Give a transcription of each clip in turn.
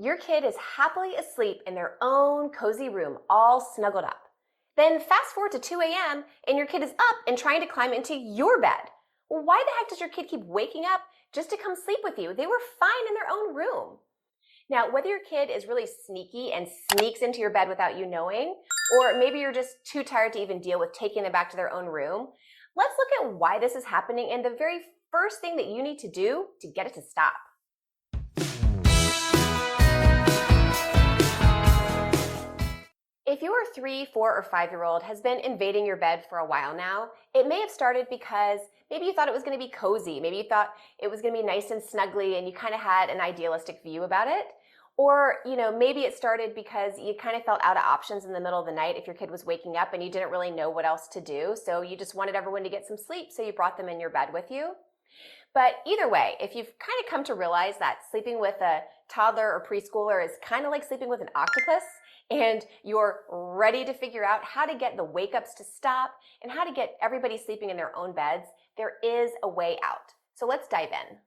your kid is happily asleep in their own cozy room, all snuggled up. Then fast forward to 2 a.m. and your kid is up and trying to climb into your bed. Well, why the heck does your kid keep waking up just to come sleep with you? They were fine in their own room. Now, whether your kid is really sneaky and sneaks into your bed without you knowing, or maybe you're just too tired to even deal with taking them back to their own room, let's look at why this is happening and the very first thing that you need to do to get it to stop. If your 3, 4, or 5-year-old has been invading your bed for a while now, it may have started because maybe you thought it was going to be cozy. Maybe you thought it was going to be nice and snuggly and you kind of had an idealistic view about it. Or, maybe it started because you kind of felt out of options in the middle of the night if your kid was waking up and you didn't really know what else to do. So you just wanted everyone to get some sleep, so you brought them in your bed with you. But either way, if you've kind of come to realize that sleeping with a toddler or preschooler is kind of like sleeping with an octopus, and you're ready to figure out how to get the wake-ups to stop and how to get everybody sleeping in their own beds, there is a way out. So let's dive in.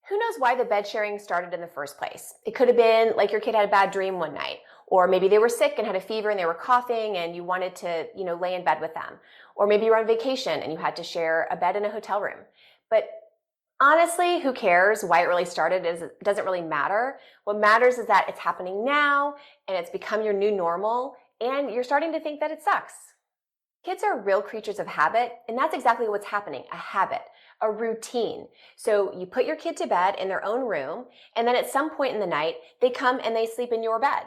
Who knows why the bed sharing started in the first place? It could have been like your kid had a bad dream one night, or maybe they were sick and had a fever and they were coughing and you wanted to, lay in bed with them. Or maybe you were on vacation and you had to share a bed in a hotel room. But honestly, who cares why it really started? It doesn't really matter. What matters is that it's happening now and it's become your new normal and you're starting to think that it sucks. Kids are real creatures of habit, and that's exactly what's happening, a habit, a routine. So you put your kid to bed in their own room, and then at some point in the night, they come and they sleep in your bed.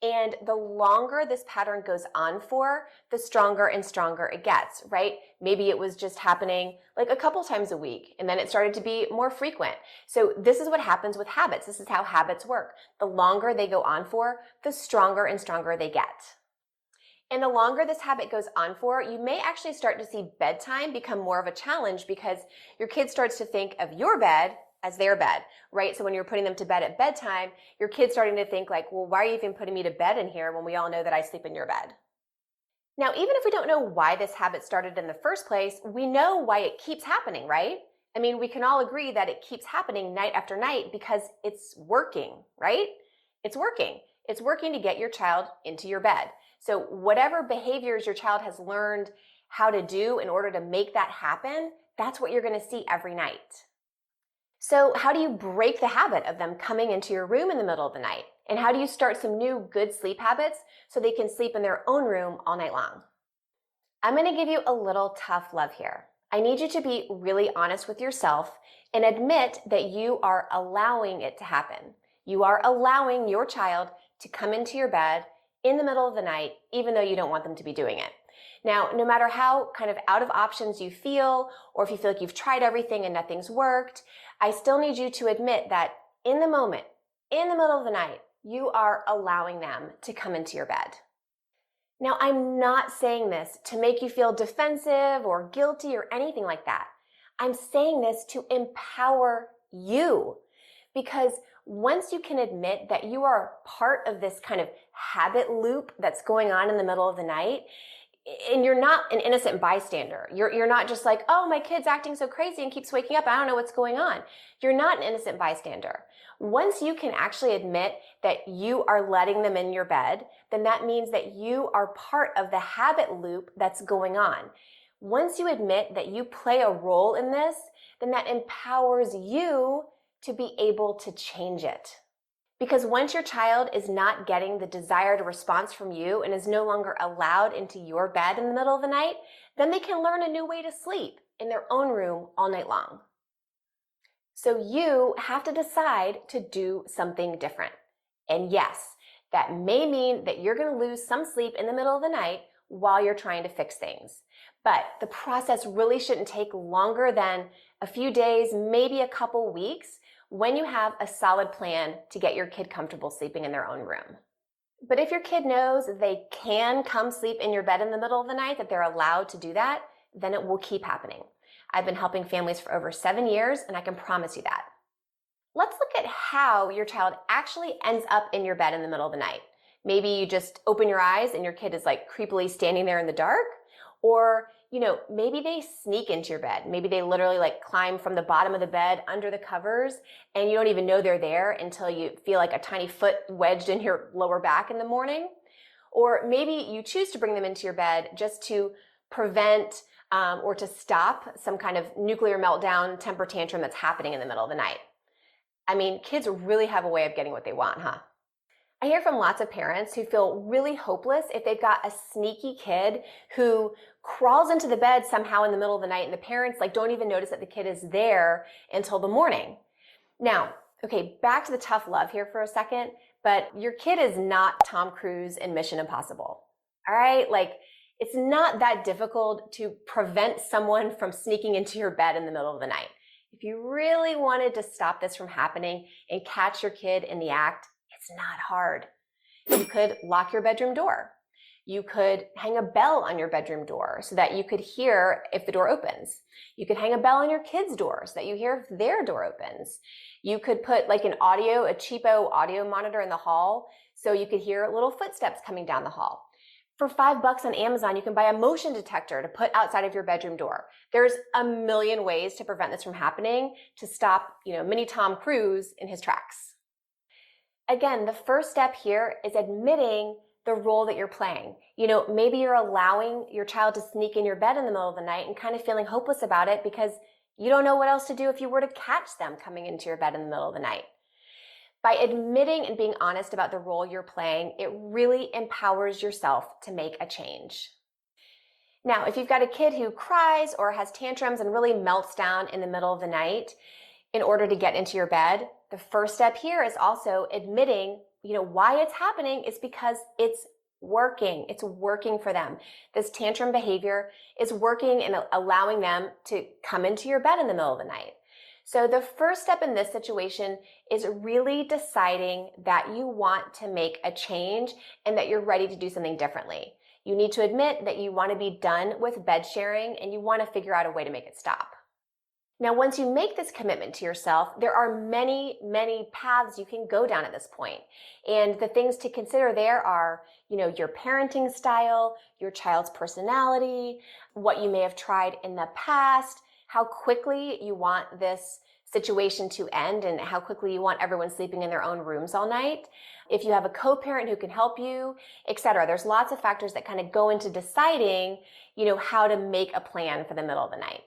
And the longer this pattern goes on for, the stronger and stronger it gets, right? Maybe it was just happening like a couple times a week, and then it started to be more frequent. So this is what happens with habits. This is how habits work. The longer they go on for, the stronger and stronger they get. And the longer this habit goes on for, you may actually start to see bedtime become more of a challenge because your kid starts to think of your bed as their bed, right? So when you're putting them to bed at bedtime, your kid's starting to think like, well, why are you even putting me to bed in here when we all know that I sleep in your bed? Now, even if we don't know why this habit started in the first place, we know why it keeps happening, right? I mean, we can all agree that it keeps happening night after night because it's working, right? It's working. It's working to get your child into your bed. So whatever behaviors your child has learned how to do in order to make that happen, that's what you're going to see every night. So how do you break the habit of them coming into your room in the middle of the night? And how do you start some new good sleep habits so they can sleep in their own room all night long? I'm going to give you a little tough love here. I need you to be really honest with yourself and admit that you are allowing it to happen. You are allowing your child to come into your bed in the middle of the night, even though you don't want them to be doing it. Now, no matter how kind of out of options you feel, or if you feel like you've tried everything and nothing's worked, I still need you to admit that in the moment, in the middle of the night, you are allowing them to come into your bed. Now, I'm not saying this to make you feel defensive or guilty or anything like that. I'm saying this to empower you, because once you can admit that you are part of this kind of habit loop that's going on in the middle of the night, and you're not an innocent bystander. You're not just like, oh, my kid's acting so crazy and keeps waking up, I don't know what's going on. You're not an innocent bystander. Once you can actually admit that you are letting them in your bed, then that means that you are part of the habit loop that's going on. Once you admit that you play a role in this, then that empowers you to be able to change it. Because once your child is not getting the desired response from you and is no longer allowed into your bed in the middle of the night, then they can learn a new way to sleep in their own room all night long. So you have to decide to do something different. And yes, that may mean that you're going to lose some sleep in the middle of the night while you're trying to fix things. But the process really shouldn't take longer than a few days, maybe a couple weeks, when you have a solid plan to get your kid comfortable sleeping in their own room. But if your kid knows they can come sleep in your bed in the middle of the night, that they're allowed to do that, then it will keep happening. I've been helping families for over 7 years, and I can promise you that. Let's look at how your child actually ends up in your bed in the middle of the night. Maybe you just open your eyes and your kid is like creepily standing there in the dark, Or, maybe they sneak into your bed. Maybe they literally like climb from the bottom of the bed under the covers and you don't even know they're there until you feel like a tiny foot wedged in your lower back in the morning. Or maybe you choose to bring them into your bed just to prevent or to stop some kind of nuclear meltdown, temper tantrum that's happening in the middle of the night. I mean, kids really have a way of getting what they want, huh? I hear from lots of parents who feel really hopeless if they've got a sneaky kid who crawls into the bed somehow in the middle of the night and the parents don't even notice that the kid is there until the morning. Now, okay, back to the tough love here for a second, but your kid is not Tom Cruise in Mission Impossible. All right? It's not that difficult to prevent someone from sneaking into your bed in the middle of the night. If you really wanted to stop this from happening and catch your kid in the act, it's not hard. You could lock your bedroom door. You could hang a bell on your bedroom door so that you could hear if the door opens. You could hang a bell on your kid's door so that you hear if their door opens. You could put a cheapo audio monitor in the hall so you could hear little footsteps coming down the hall. For $5 on Amazon, you can buy a motion detector to put outside of your bedroom door. There's a million ways to prevent this from happening, to stop, mini Tom Cruise in his tracks. Again, the first step here is admitting the role that you're playing. Maybe you're allowing your child to sneak in your bed in the middle of the night and kind of feeling hopeless about it because you don't know what else to do if you were to catch them coming into your bed in the middle of the night. By admitting and being honest about the role you're playing, it really empowers yourself to make a change. Now, if you've got a kid who cries or has tantrums and really melts down in the middle of the night in order to get into your bed, the first step here is also admitting, why it's happening is because it's working. It's working for them. This tantrum behavior is working and allowing them to come into your bed in the middle of the night. So the first step in this situation is really deciding that you want to make a change and that you're ready to do something differently. You need to admit that you want to be done with bed sharing and you want to figure out a way to make it stop. Now, once you make this commitment to yourself, there are many, many paths you can go down at this point. And the things to consider there are, your parenting style, your child's personality, what you may have tried in the past, how quickly you want this situation to end and how quickly you want everyone sleeping in their own rooms all night. If you have a co-parent who can help you, etc. There's lots of factors that kind of go into deciding, how to make a plan for the middle of the night.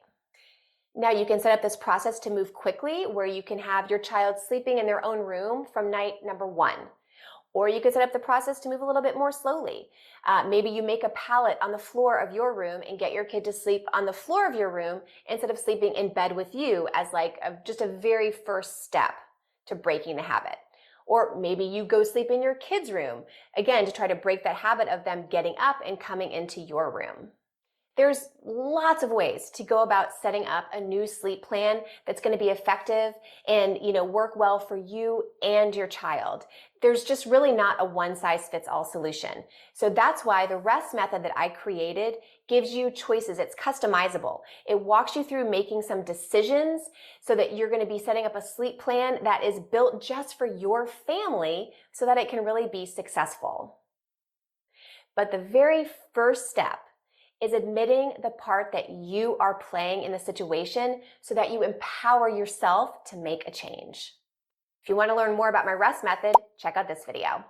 Now you can set up this process to move quickly where you can have your child sleeping in their own room from night number 1. Or you could set up the process to move a little bit more slowly. Maybe you make a pallet on the floor of your room and get your kid to sleep on the floor of your room instead of sleeping in bed with you as just a very first step to breaking the habit. Or maybe you go sleep in your kid's room, again, to try to break that habit of them getting up and coming into your room. There's lots of ways to go about setting up a new sleep plan that's going to be effective and, work well for you and your child. There's just really not a one-size-fits-all solution. So that's why the rest method that I created gives you choices. It's customizable. It walks you through making some decisions so that you're going to be setting up a sleep plan that is built just for your family so that it can really be successful. But the very first step is admitting the part that you are playing in the situation so that you empower yourself to make a change. If you want to learn more about my rest method, check out this video.